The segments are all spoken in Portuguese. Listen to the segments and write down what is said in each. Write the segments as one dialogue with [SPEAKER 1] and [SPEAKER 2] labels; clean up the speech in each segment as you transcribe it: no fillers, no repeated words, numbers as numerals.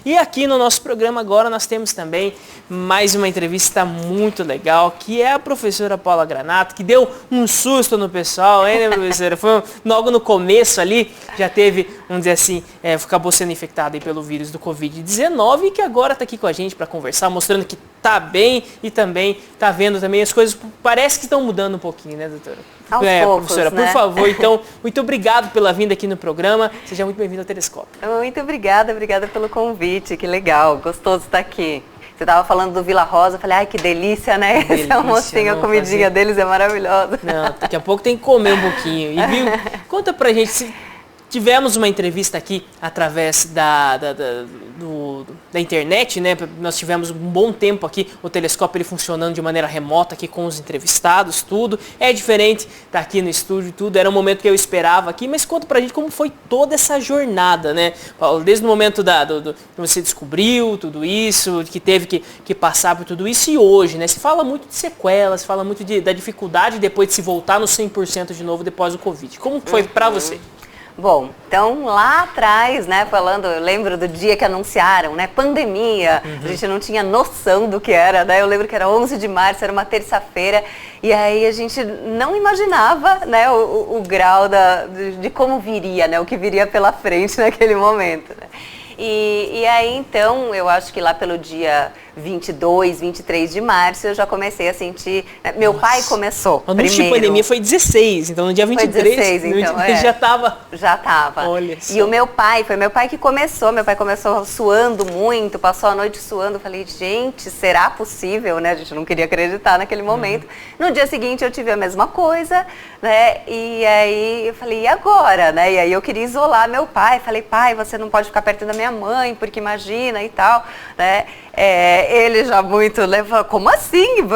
[SPEAKER 1] E aqui no nosso programa agora nós temos também mais uma entrevista muito legal, que é a professora Paula Granato, que deu um susto no pessoal, hein, né, professora? Foi logo no começo ali, já teve, vamos dizer assim, acabou sendo infectada aí pelo vírus do Covid-19 e que agora está aqui com a gente para conversar, mostrando que tá bem e também tá vendo também as coisas, parece que estão mudando um pouquinho, né, doutora?
[SPEAKER 2] Aos poucos,
[SPEAKER 1] professora,
[SPEAKER 2] né?
[SPEAKER 1] por favor, então, muito obrigado pela vinda aqui no programa, seja muito bem-vindo ao Telescópio.
[SPEAKER 2] Muito obrigada pelo convite, que legal, gostoso estar aqui. Você estava falando do Vila Rosa, eu falei, ai, que delícia, né? Esse almocinho, a comidinha deles é maravilhosa.
[SPEAKER 1] Não, daqui a pouco tem que comer um pouquinho. E viu, conta pra gente, tivemos uma entrevista aqui através da internet, né? Nós tivemos um bom tempo aqui, o telescópio ele funcionando de maneira remota aqui com os entrevistados, tudo. É diferente estar aqui no estúdio e tudo, era um momento que eu esperava aqui, mas conta pra gente como foi toda essa jornada, né? Paulo, desde o momento que você descobriu tudo isso, que teve que passar por tudo isso e hoje, né? Se fala muito de sequelas, se fala muito da dificuldade depois de se voltar no 100% de novo depois do Covid. Como foi pra você?
[SPEAKER 2] Bom, então lá atrás, né, eu lembro do dia que anunciaram, né, pandemia, a gente não tinha noção do que era, né, eu lembro que era 11 de março, era uma terça-feira, e aí a gente não imaginava, né, o grau de como viria, né, o que viria pela frente naquele momento, né. E aí, então, eu acho que lá pelo dia 22, 23 de março, eu já comecei a sentir... Né? Meu pai começou
[SPEAKER 1] primeiro. A pandemia foi 16, então no dia 23,
[SPEAKER 2] foi 16, então,
[SPEAKER 1] já estava...
[SPEAKER 2] Já estava.
[SPEAKER 1] Olha só.
[SPEAKER 2] E foi meu pai que começou. Meu pai começou suando muito, passou a noite suando. Eu falei, gente, será possível, né? A gente não queria acreditar naquele momento. No dia seguinte, eu tive a mesma coisa, né? E aí, eu falei, e agora, né? E aí, eu queria isolar meu pai. Falei, pai, você não pode ficar perto da minha mãe, porque imagina e tal, né? Ele já muito leva, como assim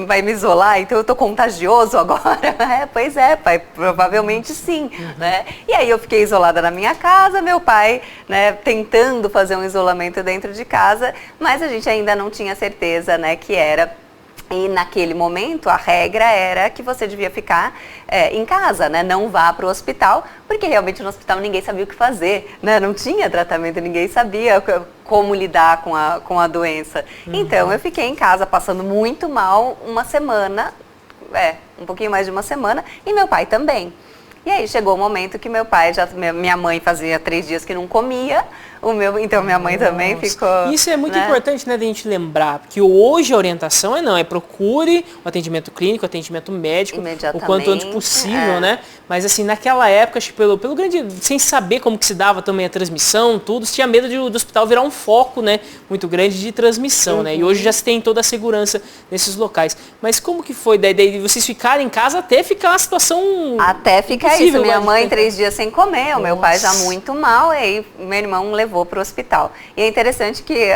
[SPEAKER 2] vai me isolar? Então eu tô contagioso agora? Pois é, pai, provavelmente sim, né? E aí eu fiquei isolada na minha casa, meu pai, né, tentando fazer um isolamento dentro de casa, mas a gente ainda não tinha certeza, né, que era. E naquele momento a regra era que você devia ficar em casa, né? Não vá para o hospital, porque realmente no hospital ninguém sabia o que fazer, né? Não tinha tratamento, ninguém sabia como lidar com a doença. Então eu fiquei em casa passando muito mal uma semana, um pouquinho mais de uma semana, e meu pai também. E aí chegou o momento que meu pai, minha mãe fazia 3 dias que não comia, então minha mãe também ficou...
[SPEAKER 1] Isso é muito importante, né, de a gente lembrar, porque hoje a orientação procure o atendimento clínico, o atendimento médico, o quanto antes possível, né? Mas assim, naquela época, acho que pelo grande, sem saber como que se dava também a transmissão, tudo, se tinha medo do hospital virar um foco, né, muito grande de transmissão, né? E hoje já se tem toda a segurança nesses locais. Mas como que foi daí vocês ficarem em casa até ficar uma situação...
[SPEAKER 2] Até ficar isso, minha mãe 3 dias sem comer, o meu pai já muito mal, e aí meu irmão levou para o hospital. E é interessante que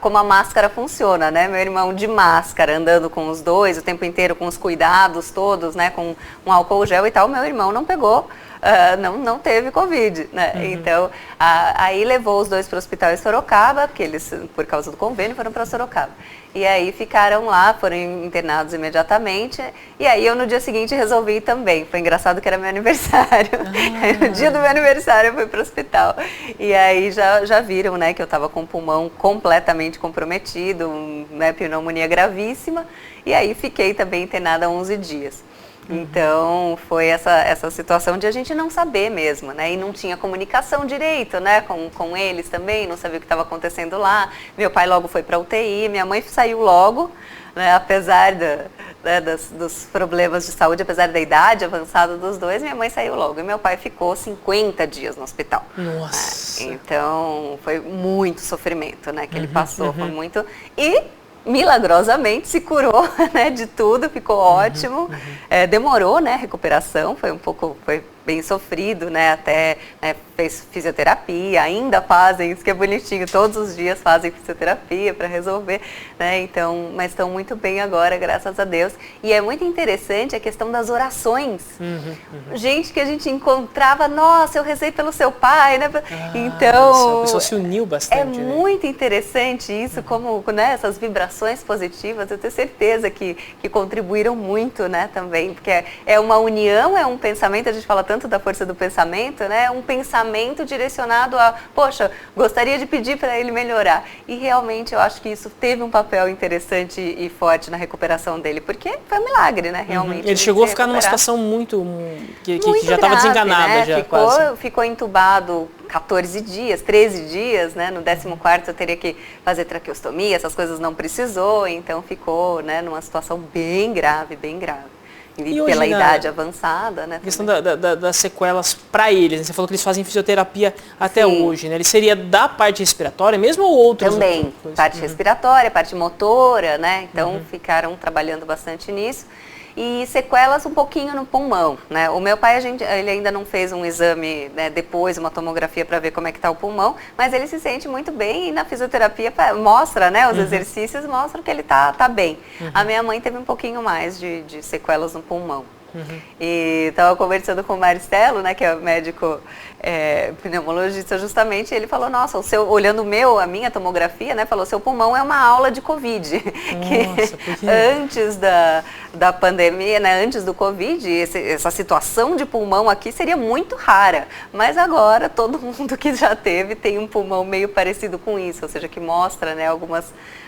[SPEAKER 2] como a máscara funciona, né? Meu irmão de máscara, andando com os dois, o tempo inteiro com os cuidados todos, né? Com um álcool gel e tal, meu irmão não pegou, não teve Covid, né? Então, aí levou os dois para o hospital em Sorocaba, porque eles, por causa do convênio, foram para Sorocaba. E aí ficaram lá, foram internados imediatamente. E aí eu no dia seguinte resolvi ir também. Foi engraçado que era meu aniversário. No dia do meu aniversário eu fui para o hospital. E aí já viram, né, que eu estava com o pulmão completamente comprometido, né, pneumonia gravíssima. E aí fiquei também internada 11 dias. Então, foi essa situação de a gente não saber mesmo, né? E não tinha comunicação direito, né? Com eles também, não sabia o que estava acontecendo lá. Meu pai logo foi para UTI, minha mãe saiu logo, né? Apesar dos problemas de saúde, apesar da idade avançada dos dois, minha mãe saiu logo. E meu pai ficou 50 dias no hospital.
[SPEAKER 1] Nossa!
[SPEAKER 2] Então, foi muito sofrimento, né? Que ele passou, foi muito... E... milagrosamente se curou, né, de tudo, ficou ótimo. Demorou, né, a recuperação, foi bem sofrido, né, até fez fisioterapia, ainda fazem, isso que é bonitinho, todos os dias fazem fisioterapia para resolver, né, então, mas estão muito bem agora, graças a Deus. E é muito interessante a questão das orações. Gente que a gente encontrava, nossa, eu rezei pelo seu pai, né, então...
[SPEAKER 1] A pessoa se uniu bastante.
[SPEAKER 2] É muito interessante isso, como, né, essas vibrações positivas, eu tenho certeza que contribuíram muito, né, também, porque é uma união, é um pensamento, a gente fala tanto tanto da força do pensamento, né? Um pensamento direcionado a, poxa, gostaria de pedir para ele melhorar. E realmente eu acho que isso teve um papel interessante e forte na recuperação dele, porque foi um milagre, né? Realmente.
[SPEAKER 1] Ele chegou a ficar numa situação muito que já estava
[SPEAKER 2] grave,
[SPEAKER 1] desenganada,
[SPEAKER 2] né?
[SPEAKER 1] já quase.
[SPEAKER 2] Ficou entubado 14 dias, 13 dias, né? No 14º eu teria que fazer traqueostomia, essas coisas não precisou, então ficou, né, numa situação bem grave, bem grave. E pela idade avançada, né?
[SPEAKER 1] A questão das sequelas para eles, né? Você falou que eles fazem fisioterapia até hoje, né? Ele seria da parte respiratória mesmo ou outros?
[SPEAKER 2] Também, parte respiratória, parte motora, né? Então ficaram trabalhando bastante nisso. E sequelas um pouquinho no pulmão, né? O meu pai, ele ainda não fez um exame, né, depois, uma tomografia para ver como é que está o pulmão, mas ele se sente muito bem e na fisioterapia mostra, né, os exercícios mostram que ele tá bem. A minha mãe teve um pouquinho mais de sequelas no pulmão. E estava conversando com o Marcelo, né, que é o médico pneumologista, justamente, ele falou, nossa, olhando a minha tomografia, né, falou, seu pulmão é uma aula de Covid.
[SPEAKER 1] Nossa,
[SPEAKER 2] que antes da pandemia, né, antes do Covid, essa situação de pulmão aqui seria muito rara, mas agora todo mundo que já teve tem um pulmão meio parecido com isso, ou seja, que mostra, né,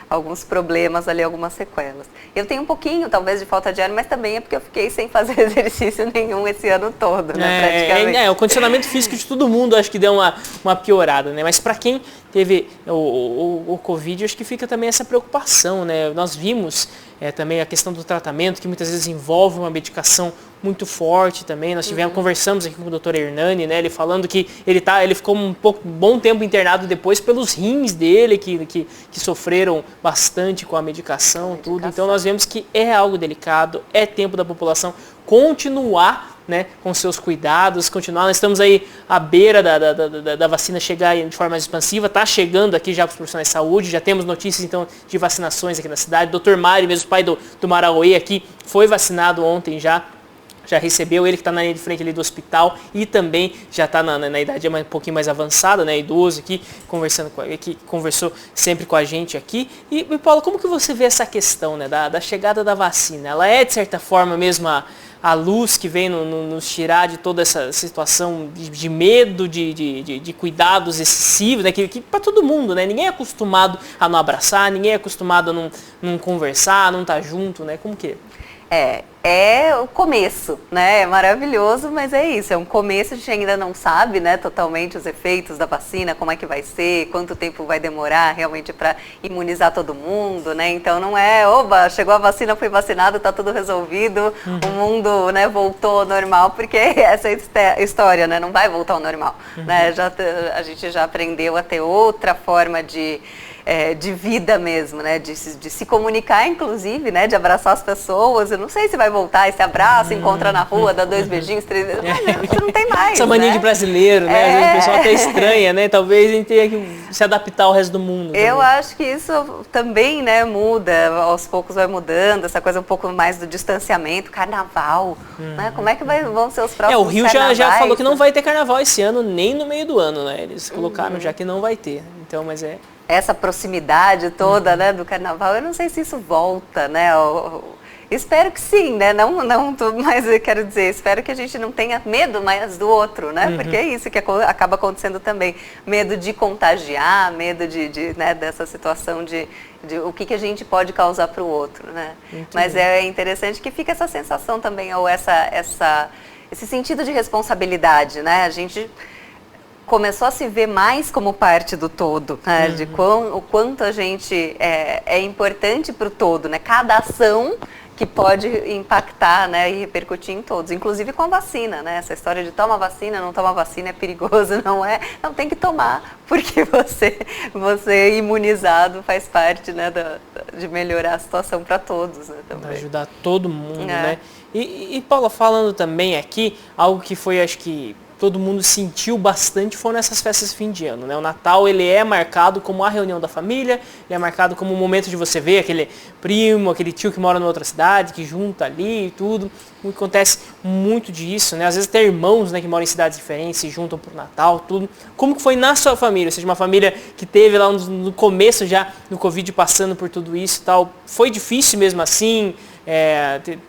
[SPEAKER 2] alguns problemas ali, algumas sequelas. Eu tenho um pouquinho, talvez, de falta de ar, mas também é porque eu fiquei sem fazer exercício nenhum esse ano todo, né, praticamente.
[SPEAKER 1] O condicionamento físico de todo mundo acho que deu uma piorada, né? Mas para quem teve o Covid, acho que fica também essa preocupação, né? Nós vimos também a questão do tratamento, que muitas vezes envolve uma medicação muito forte também. Nós conversamos aqui com o Dr. Hernani, né? Ele falando que ele ficou um bom tempo internado depois pelos rins dele, que sofreram bastante com a medicação, tudo. Então nós vemos que é algo delicado, é tempo da população continuar, né, com seus cuidados, continuar. Nós estamos aí à beira da vacina chegar de forma mais expansiva, está chegando aqui já para os profissionais de saúde, já temos notícias então de vacinações aqui na cidade. Dr. Mário, mesmo pai do Marauê aqui, foi vacinado ontem já recebeu, ele que está na linha de frente ali do hospital e também já está na idade um pouquinho mais avançada, né, idoso aqui, que conversou sempre com a gente aqui. E Paulo, como que você vê essa questão, né, da chegada da vacina? Ela é, de certa forma, mesmo a luz que vem nos tirar de toda essa situação de medo, de cuidados excessivos, né? Que para todo mundo, né? Ninguém é acostumado a não abraçar, ninguém é acostumado a não conversar, não estar junto, né? Como que
[SPEAKER 2] é o começo, né? É maravilhoso, mas é isso, é um começo, a gente ainda não sabe, né, totalmente os efeitos da vacina, como é que vai ser, quanto tempo vai demorar realmente para imunizar todo mundo, né? Então não é, oba, chegou a vacina, fui vacinado, tá tudo resolvido, o mundo, né, voltou ao normal, porque essa é a história, né? Não vai voltar ao normal, né? A gente já aprendeu a ter outra forma de vida mesmo, né? De se comunicar, inclusive, né? De abraçar as pessoas. Eu não sei se vai voltar esse abraço, encontra na rua, dá 2 beijinhos, 3 beijos. Mas não tem mais.
[SPEAKER 1] Essa mania de brasileiro, né? Às vezes o pessoal até estranha, né? Talvez a gente tenha que se adaptar ao resto do mundo.
[SPEAKER 2] Eu acho que isso também, né, muda, aos poucos vai mudando, essa coisa um pouco mais do distanciamento, carnaval, né? Como é que vão ser os próximos
[SPEAKER 1] o Rio já falou que não vai ter carnaval esse ano, nem no meio do ano, né? Eles colocaram já que não vai ter. Então, mas
[SPEAKER 2] essa proximidade toda, né, do carnaval, eu não sei se isso volta, né? Espero que sim, né? Mas eu quero dizer, espero que a gente não tenha medo mais do outro, né? Porque é isso que acaba acontecendo também. Medo de contagiar, medo né, dessa situação de o que a gente pode causar para o outro, né? Mas é interessante que fica essa sensação também, ou esse sentido de responsabilidade, né? A gente começou a se ver mais como parte do todo, né? De o quanto a gente é importante para o todo, né? Cada ação que pode impactar, né, e repercutir em todos, inclusive com a vacina, né? Essa história de toma vacina, não toma vacina é perigoso, não tem que tomar, porque você imunizado faz parte, né, de melhorar a situação para todos, né, também.
[SPEAKER 1] Ajudar todo mundo, né? E Paula, falando também aqui, algo que foi, acho que todo mundo sentiu bastante foram essas festas de fim de ano, né? O Natal, ele é marcado como a reunião da família, ele é marcado como um momento de você ver aquele primo, aquele tio que mora em outra cidade, que junta ali e tudo. Acontece muito disso, né? Às vezes tem irmãos, né, que moram em cidades diferentes, se juntam pro Natal, tudo. Como que foi na sua família? Ou seja, uma família que teve lá no começo já, no Covid, passando por tudo isso e tal. Foi difícil mesmo assim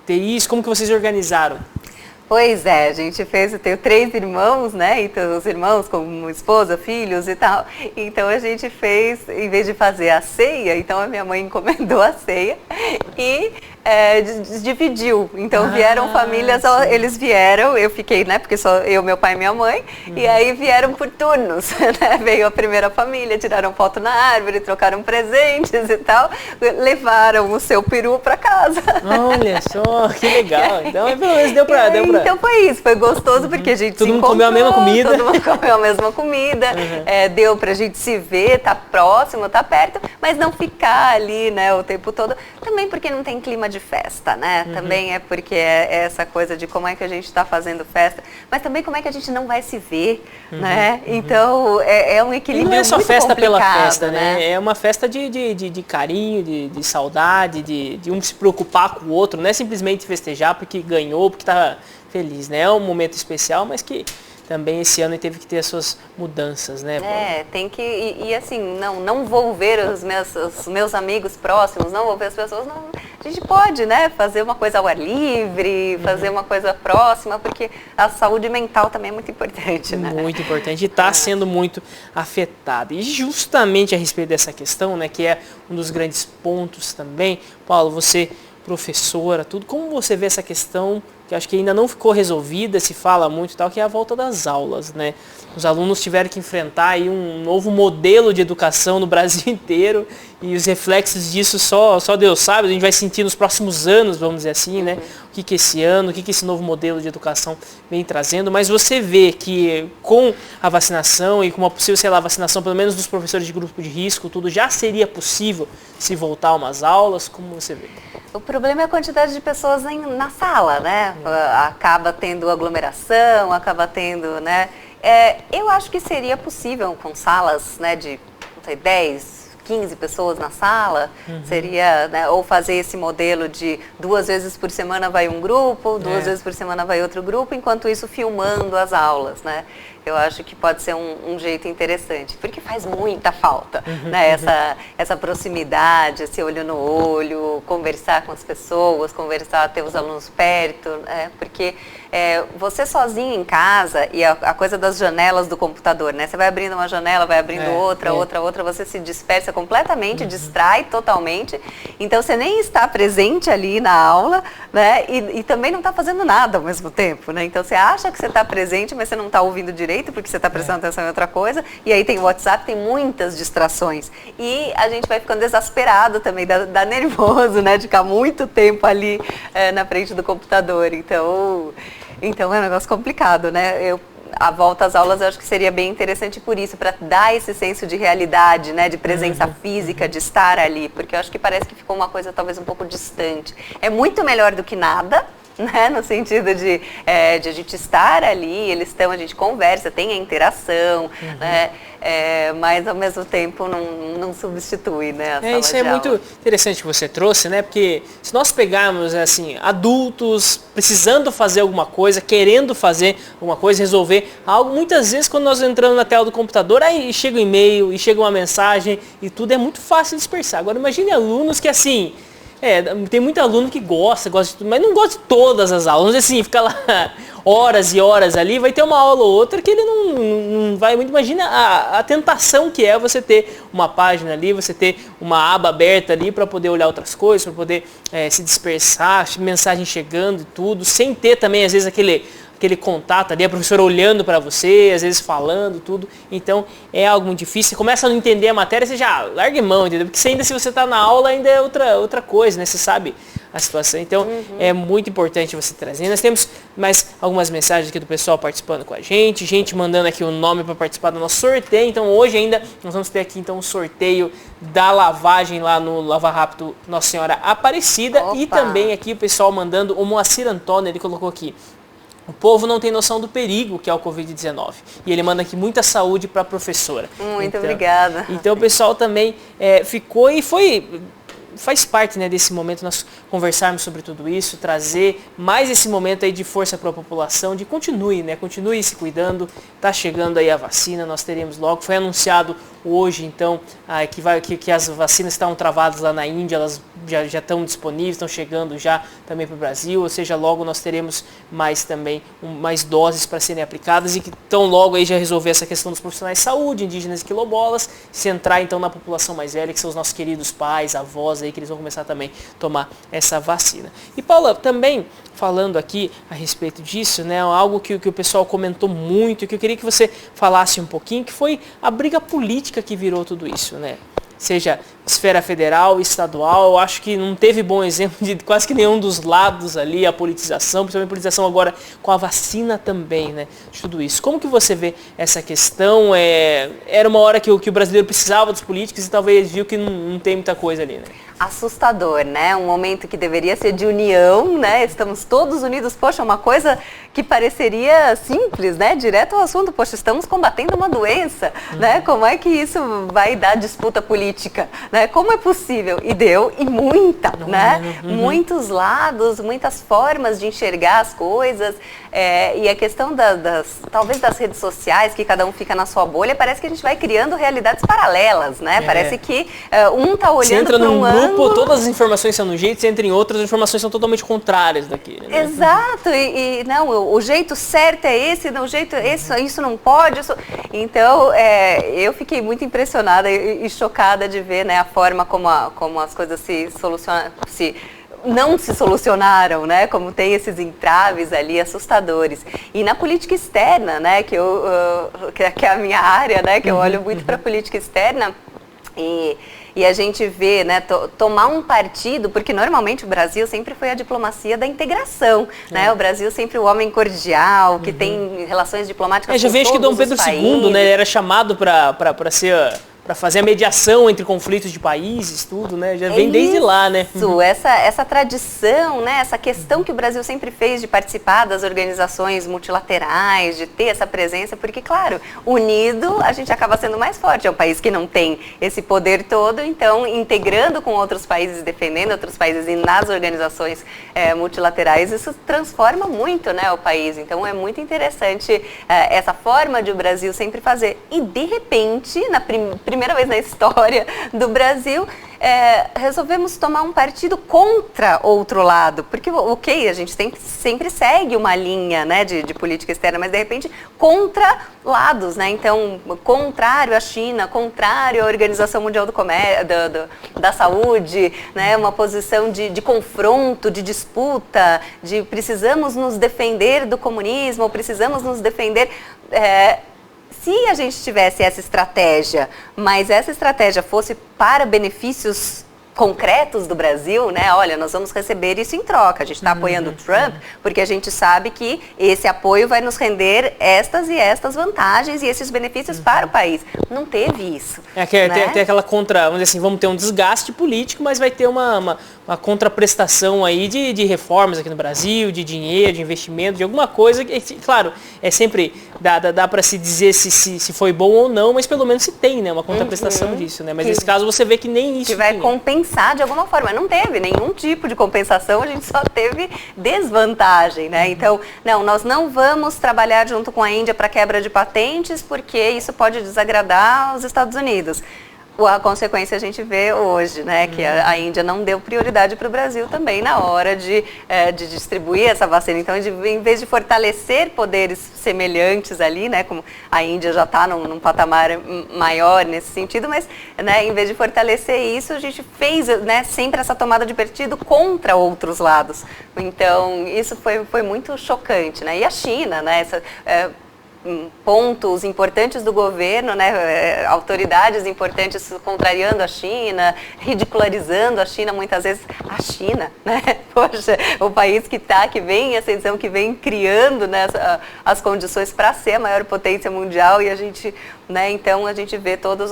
[SPEAKER 1] ter isso? Como que vocês organizaram?
[SPEAKER 2] Pois é, a gente fez, eu tenho 3 irmãos, né? Então, os irmãos com esposa, filhos e tal. Então a gente fez, em vez de fazer a ceia, então a minha mãe encomendou a ceia e dividiu. Então vieram famílias,
[SPEAKER 1] sim.
[SPEAKER 2] eles vieram, eu fiquei, né? Porque só eu, meu pai e minha mãe, e aí vieram por turnos, né? Veio a primeira família, tiraram foto na árvore, trocaram presentes e tal, levaram o seu peru para casa.
[SPEAKER 1] Olha só, que legal. Então, pelo menos deu pra...
[SPEAKER 2] Então foi isso, foi gostoso porque a gente
[SPEAKER 1] todo
[SPEAKER 2] se
[SPEAKER 1] mundo comeu a mesma comida.
[SPEAKER 2] Todo mundo comeu a mesma comida, deu pra gente se ver, tá próximo, tá perto, mas não ficar ali, né, o tempo todo. Também porque não tem clima de festa, né? Também é porque é essa coisa de como é que a gente tá fazendo festa, mas também como é que a gente não vai se ver, né? Então é um equilíbrio
[SPEAKER 1] não é só
[SPEAKER 2] muito
[SPEAKER 1] festa pela
[SPEAKER 2] complicado,
[SPEAKER 1] festa, né? É uma festa de carinho, de saudade, de um se preocupar com o outro, não é simplesmente festejar porque ganhou, porque tá feliz, né? É um momento especial, mas que também esse ano teve que ter as suas mudanças, né?
[SPEAKER 2] Tem que, e assim, não vou ver os meus amigos próximos, não vou ver as pessoas, não, a gente pode, né, fazer uma coisa ao ar livre, fazer uma coisa próxima, porque a saúde mental também é muito importante, né?
[SPEAKER 1] Muito importante, e está sendo muito afetada. E justamente a respeito dessa questão, né, que é um dos grandes pontos também, Paulo, você, professora, tudo, como você vê essa questão que acho que ainda não ficou resolvida, se fala muito e tal, que é a volta das aulas, né? Os alunos tiveram que enfrentar aí um novo modelo de educação no Brasil inteiro e os reflexos disso só Deus sabe, a gente vai sentir nos próximos anos, vamos dizer assim, né? O que esse ano, o que esse novo modelo de educação vem trazendo, mas você vê que com a vacinação e com uma possível, sei lá, vacinação pelo menos dos professores de grupo de risco, tudo já seria possível se voltar a umas aulas, como você vê?
[SPEAKER 2] O problema é a quantidade de pessoas na sala, né? Acaba tendo aglomeração, acaba tendo, né? Eu acho que seria possível com salas, né, de, não sei, 10, 15 pessoas na sala, seria, né, ou fazer esse modelo de 2 vezes por semana vai um grupo, 2 vezes por semana vai outro grupo, enquanto isso filmando as aulas, né? Eu acho que pode ser um jeito interessante, porque faz muita falta, né? Essa proximidade, esse olho no olho, conversar com as pessoas, ter os alunos perto, né? Porque você sozinho em casa, e a coisa das janelas do computador, né? Você vai abrindo uma janela, vai abrindo outra, você se dispersa completamente, distrai totalmente, então você nem está presente ali na aula, né? E também não está fazendo nada ao mesmo tempo, né? Então você acha que você está presente, mas você não está ouvindo direito, porque você está prestando atenção em outra coisa, e aí tem o WhatsApp, tem muitas distrações, e a gente vai ficando desesperado também, dá nervoso, né, de ficar muito tempo ali na frente do computador, então é um negócio complicado, né? A volta às aulas eu acho que seria bem interessante por isso, para dar esse senso de realidade, né, de presença física, de estar ali, porque eu acho que parece que ficou uma coisa talvez um pouco distante. É muito melhor do que nada, né, no sentido de a gente estar ali, eles estão, a gente conversa, tem a interação, né, mas ao mesmo tempo não substitui, né, a sala
[SPEAKER 1] Isso
[SPEAKER 2] de
[SPEAKER 1] é
[SPEAKER 2] aula.
[SPEAKER 1] muito interessante que você trouxe, né, porque se nós pegarmos, assim, adultos precisando fazer alguma coisa, querendo fazer alguma coisa, resolver algo, muitas vezes quando nós entramos na tela do computador, aí chega um e-mail, e chega uma mensagem, e tudo é muito fácil de dispersar. Agora imagine alunos que, assim, tem muito aluno que gosta de tudo, mas não gosta de todas as aulas. Assim, fica lá horas e horas ali, vai ter uma aula ou outra que ele não vai muito. Imagina a tentação que é você ter uma página ali, você ter uma aba aberta ali para poder olhar outras coisas, para poder se dispersar, mensagem chegando e tudo, sem ter também, às vezes, aquele contato ali, a professora olhando para você, às vezes falando, tudo. Então, é algo muito difícil. Você começa a não entender a matéria, você já larga mão, entendeu? Porque ainda se você está na aula, ainda é outra coisa, né? Você sabe a situação. Então, é muito importante você trazer. Nós temos mais algumas mensagens aqui do pessoal participando com a gente mandando aqui o nome para participar do nosso sorteio. Então, hoje ainda, nós vamos ter aqui, então, um sorteio da lavagem lá no Lava Rápido Nossa Senhora Aparecida.
[SPEAKER 2] Opa.
[SPEAKER 1] E também aqui o pessoal mandando, o Moacir Antônio, ele colocou aqui: o povo não tem noção do perigo que é o Covid-19. E ele manda aqui muita saúde para a professora.
[SPEAKER 2] Muito obrigada.
[SPEAKER 1] Então o pessoal também ficou e foi faz parte, né, desse momento nós conversarmos sobre tudo isso, trazer mais esse momento aí de força para a população, de continue se cuidando, tá chegando aí a vacina, nós teremos logo, foi anunciado hoje então que as vacinas estavam travadas lá na Índia, elas já estão disponíveis, estão chegando já também para o Brasil, ou seja, logo nós teremos mais também, mais doses para serem aplicadas e que tão logo aí já resolver essa questão dos profissionais de saúde, indígenas e quilombolas, centrar então na população mais velha, que são os nossos queridos pais, avós aí, que eles vão começar também a tomar essa vacina. E Paula, também falando aqui a respeito disso, né, algo que o pessoal comentou muito e que eu queria que você falasse um pouquinho, que foi a briga política que virou tudo isso, né? Seja esfera federal, estadual, eu acho que não teve bom exemplo de quase que nenhum dos lados ali, a politização, principalmente a politização agora com a vacina também, né? De tudo isso. Como que você vê essa questão? Era uma hora que o brasileiro precisava dos políticos e talvez viu que não tem muita coisa ali, né?
[SPEAKER 2] Assustador, né? Um momento que deveria ser de união, né? Estamos todos unidos. Poxa, uma coisa que pareceria simples, né? Direto ao assunto. Poxa, estamos combatendo uma doença, né? Como é que isso vai dar disputa política, né? Como é possível? E deu, e muita, né? Muitos lados, muitas formas de enxergar as coisas. E a questão talvez das redes sociais, que cada um fica na sua bolha, parece que a gente vai criando realidades paralelas, né? Parece que um tá olhando para um ângulo.
[SPEAKER 1] Todas as informações são no jeito, você entra em outras, as informações são totalmente contrárias daquele. Né?
[SPEAKER 2] Exato, e não, o jeito certo é esse, não, o jeito isso não pode. Então, eu fiquei muito impressionada e chocada de ver, né, a forma como as coisas não se solucionaram, né? Como tem esses entraves ali assustadores. E na política externa, né? Que é a minha área, né? Que eu olho muito para a política externa e a gente vê, né, tomar um partido, porque normalmente o Brasil sempre foi a diplomacia da integração, né? O Brasil sempre o homem cordial, que tem relações diplomáticas
[SPEAKER 1] já
[SPEAKER 2] com
[SPEAKER 1] vejo que Dom Pedro II, né, era chamado para fazer a mediação entre conflitos de países, tudo, né? Já vem desde lá, né?
[SPEAKER 2] Isso, essa tradição, né? Essa questão que o Brasil sempre fez de participar das organizações multilaterais, de ter essa presença, porque, claro, unido a gente acaba sendo mais forte. É um país que não tem esse poder todo, então, integrando com outros países, defendendo outros países e nas organizações multilaterais, isso transforma muito, né, o país. Então, é muito interessante essa forma de o Brasil sempre fazer. E, de repente, na primeira vez na história do Brasil, resolvemos tomar um partido contra outro lado, porque, ok, a gente sempre segue uma linha, né, de política externa, mas de repente contra lados, né, então contrário à China, contrário à Organização Mundial da Saúde, né, uma posição de confronto, de disputa, de precisamos nos defender do comunismo, ou precisamos nos defender... Se a gente tivesse essa estratégia, mas essa estratégia fosse para benefícios concretos do Brasil, né? Olha, nós vamos receber isso em troca. A gente está apoiando o Trump porque a gente sabe que esse apoio vai nos render estas e estas vantagens e esses benefícios para o país. Não teve isso.
[SPEAKER 1] Né? Tem aquela vamos dizer assim, vamos ter um desgaste político, mas vai ter uma contraprestação aí de reformas aqui no Brasil, de dinheiro, de investimento, de alguma coisa que, claro, sempre dá para se dizer se foi bom ou não, mas pelo menos se tem, né, uma contraprestação disso, né? Mas nesse caso você vê que nem isso.
[SPEAKER 2] Que vai compensar de alguma forma. Não teve nenhum tipo de compensação, a gente só teve desvantagem, né? Então, não, nós não vamos trabalhar junto com a Índia para quebra de patentes, porque isso pode desagradar os Estados Unidos. A consequência a gente vê hoje, né, que a Índia não deu prioridade para o Brasil também na hora de distribuir essa vacina. Então, em vez de fortalecer poderes semelhantes ali, né, como a Índia já está num patamar maior nesse sentido, mas, né, em vez de fortalecer isso, a gente fez, né, sempre essa tomada de partido contra outros lados. Então, isso foi muito chocante, né? E a China, né, pontos importantes do governo, né, autoridades importantes contrariando a China, ridicularizando a China, muitas vezes a China, né, poxa, o país que vem em ascensão, que vem criando, né, as condições para ser a maior potência mundial e a gente, né, então a gente vê todas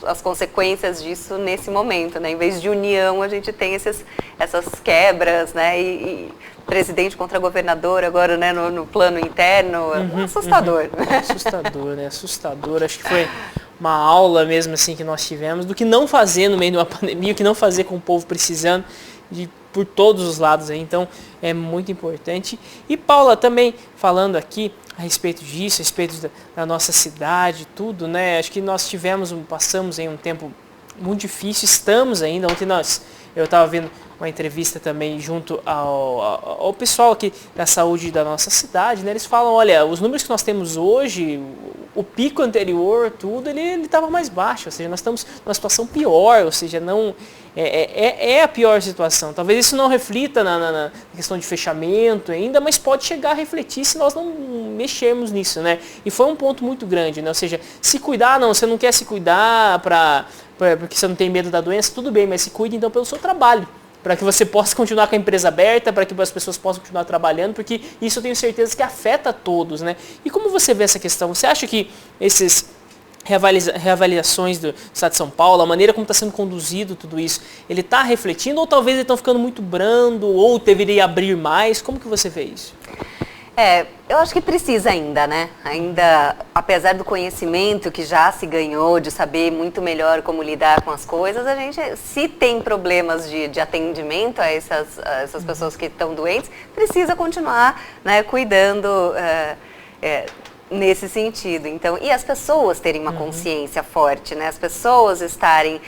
[SPEAKER 2] as consequências disso nesse momento, né, em vez de união a gente tem essas quebras, né, e presidente contra governador agora, né, no plano interno, assustador.
[SPEAKER 1] Assustador, né? Assustador. Acho que foi uma aula mesmo assim que nós tivemos, do que não fazer no meio de uma pandemia, o que não fazer com o povo precisando por todos os lados aí. Então é muito importante. E Paula, também falando aqui a respeito disso, a respeito da nossa cidade, tudo, né? Acho que nós passamos aí um tempo muito difícil, estamos ainda. Ontem eu estava vendo uma entrevista também junto ao pessoal aqui da saúde da nossa cidade, né? Eles falam, olha, os números que nós temos hoje, o pico anterior, tudo, ele estava mais baixo, ou seja, nós estamos numa situação pior, ou seja, não é a pior situação. Talvez isso não reflita na questão de fechamento ainda, mas pode chegar a refletir se nós não mexermos nisso, né? E foi um ponto muito grande, né? Ou seja, se cuidar, não, você não quer se cuidar porque você não tem medo da doença, tudo bem, mas se cuide então pelo seu trabalho, para que você possa continuar com a empresa aberta, para que as pessoas possam continuar trabalhando, porque isso eu tenho certeza que afeta todos, né? E como você vê essa questão? Você acha que esses reavaliações do Estado de São Paulo, a maneira como está sendo conduzido tudo isso, ele está refletindo ou talvez eles estão ficando muito brando ou deveria abrir mais? Como que você vê isso?
[SPEAKER 2] Eu acho que precisa ainda, né? Ainda, apesar do conhecimento que já se ganhou, de saber muito melhor como lidar com as coisas, a gente, se tem problemas de atendimento a essas pessoas que estão doentes, precisa continuar, né, cuidando nesse sentido. Então, e as pessoas terem uma consciência forte, né? As pessoas estarem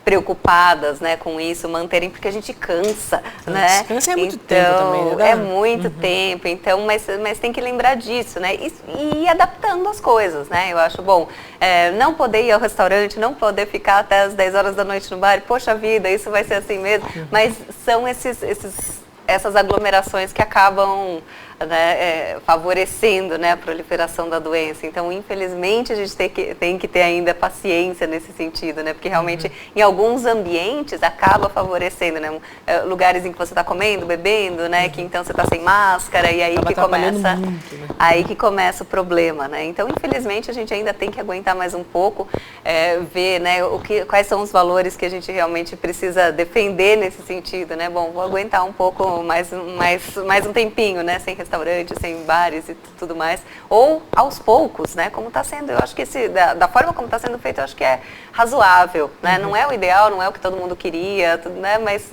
[SPEAKER 2] preocupadas, né, com isso, manterem, porque a gente cansa, né?
[SPEAKER 1] Cansa é muito tempo também, né?
[SPEAKER 2] É muito tempo, então, mas tem que lembrar disso, né? E ir adaptando as coisas, né? Eu acho bom, não poder ir ao restaurante, não poder ficar até as 10 horas da noite no bar, poxa vida, isso vai ser assim mesmo, mas são essas aglomerações que acabam, né, favorecendo, né, a proliferação da doença. Então, infelizmente, a gente tem que ter ainda paciência nesse sentido, né, porque realmente em alguns ambientes acaba favorecendo, né, lugares em que você está comendo, bebendo, né, que então você está sem máscara e aí aí que começa o problema, né. Então, infelizmente, a gente ainda tem que aguentar mais um pouco, ver, né, quais são os valores que a gente realmente precisa defender nesse sentido, né. Bom, vou aguentar um pouco mais um tempinho, né, sem restaurantes, sem bares e tudo mais, ou aos poucos, né, como está sendo, eu acho que da forma como está sendo feito, eu acho que é razoável, né, não é o ideal, não é o que todo mundo queria, tudo, né, mas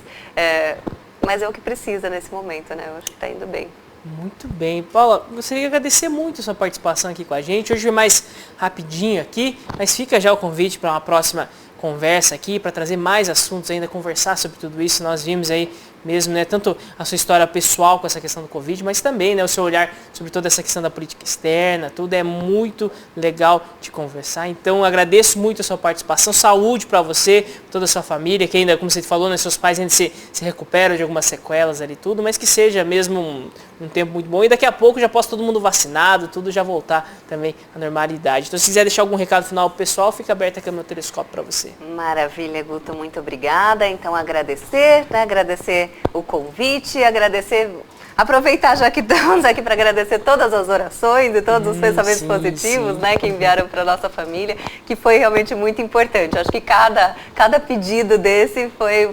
[SPEAKER 2] é o que precisa nesse momento, né, eu acho que está indo bem.
[SPEAKER 1] Muito bem. Paula, gostaria de agradecer muito a sua participação aqui com a gente, hoje foi mais rapidinho aqui, mas fica já o convite para uma próxima conversa aqui, para trazer mais assuntos ainda, conversar sobre tudo isso. Nós vimos aí mesmo, né, tanto a sua história pessoal com essa questão do Covid, mas também, né, o seu olhar sobre toda essa questão da política externa, tudo é muito legal de conversar. Então, agradeço muito a sua participação, saúde para você, toda a sua família, que ainda, como você falou, né, seus pais ainda se recuperam de algumas sequelas ali tudo, mas que seja mesmo um tempo muito bom. E daqui a pouco já possa todo mundo vacinado, tudo já voltar também à normalidade. Então, se quiser deixar algum recado final pro pessoal, fica aberto aqui o meu telescópio para você.
[SPEAKER 2] Maravilha, Guto, muito obrigada. Então, agradecer o convite, aproveitar já que estamos aqui para agradecer todas as orações e todos os pensamentos positivos, né, que enviaram para nossa família, que foi realmente muito importante. Acho que cada pedido desse foi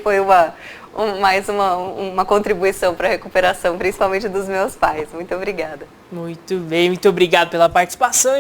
[SPEAKER 2] mais uma contribuição para a recuperação, principalmente dos meus pais. Muito obrigada.
[SPEAKER 1] Muito bem, muito obrigado pela participação.